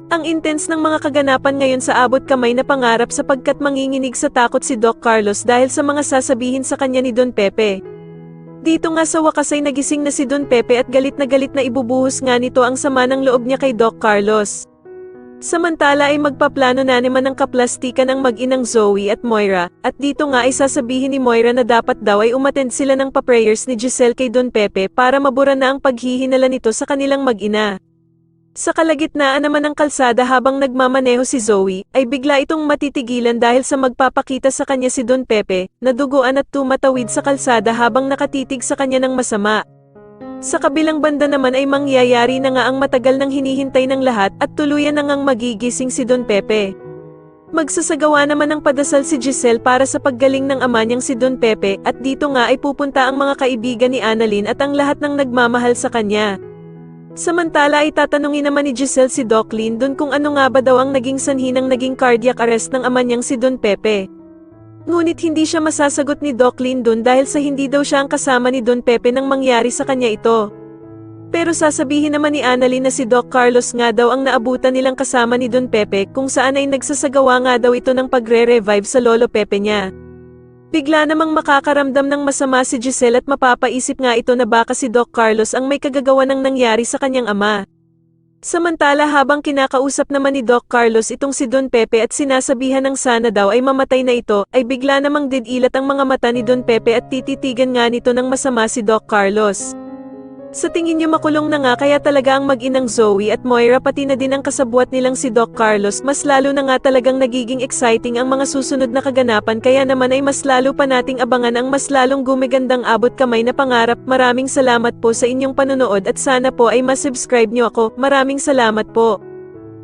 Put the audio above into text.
Ang intense ng mga kaganapan ngayon sa abot kamay na pangarap sapagkat manginginig sa takot si Doc Carlos dahil sa mga sasabihin sa kanya ni Don Pepe. Dito nga sa wakas ay nagising na si Don Pepe at galit na ibubuhos nga nito ang sama ng loob niya kay Doc Carlos. Samantala ay magpaplano na naman ng kaplastikan ang mag-inang Zoe at Moira, at dito nga ay sasabihin ni Moira na dapat daw ay umattend sila ng pa-prayers ni Giselle kay Don Pepe para mabura na ang paghihinala nito sa kanilang mag-ina. Sa kalagitnaan naman ng kalsada habang nagmamaneho si Zoe, ay bigla itong matitigilan dahil sa magpapakita sa kanya si Don Pepe, na duguan at tumatawid sa kalsada habang nakatitig sa kanya ng masama. Sa kabilang banda naman ay mangyayari na nga ang matagal nang hinihintay ng lahat at tuluyan na ngang magigising si Don Pepe. Magsasagawa naman ng padasal si Giselle para sa paggaling ng ama niyang si Don Pepe at dito nga ay pupunta ang mga kaibigan ni Annalyn at ang lahat ng nagmamahal sa kanya. Samantala ay tatanungin naman ni Giselle si Doc Lindon kung ano nga ba daw ang naging sanhi ng naging cardiac arrest ng ama niyang si Don Pepe. Ngunit hindi siya masasagot ni Doc Lindon dahil sa hindi daw siya ang kasama ni Don Pepe nang mangyari sa kanya ito. Pero sasabihin naman ni Annalyn na si Doc Carlos nga daw ang naabutan nilang kasama ni Don Pepe kung saan ay nagsasagawa nga daw ito ng pagre-revive sa lolo Pepe niya. Bigla namang makakaramdam ng masama si Giselle at mapapaisip nga ito na baka si Doc Carlos ang may kagagawa ng nangyari sa kanyang ama. Samantala habang kinakausap naman ni Doc Carlos itong si Don Pepe at sinasabihan ng sana daw ay mamatay na ito, ay bigla namang didilat ang mga mata ni Don Pepe at tititigan nga nito ng masama si Doc Carlos. Sa tingin niyo makulong na nga kaya talaga ang mag-inang Zoe at Moira pati na din ang kasabwat nilang si Doc Carlos, mas lalo na nga talagang nagiging exciting ang mga susunod na kaganapan kaya naman ay mas lalo pa nating abangan ang mas lalong gumigandang abot kamay na pangarap. Maraming salamat po sa inyong panonood at sana po ay masubscribe niyo ako. Maraming salamat po.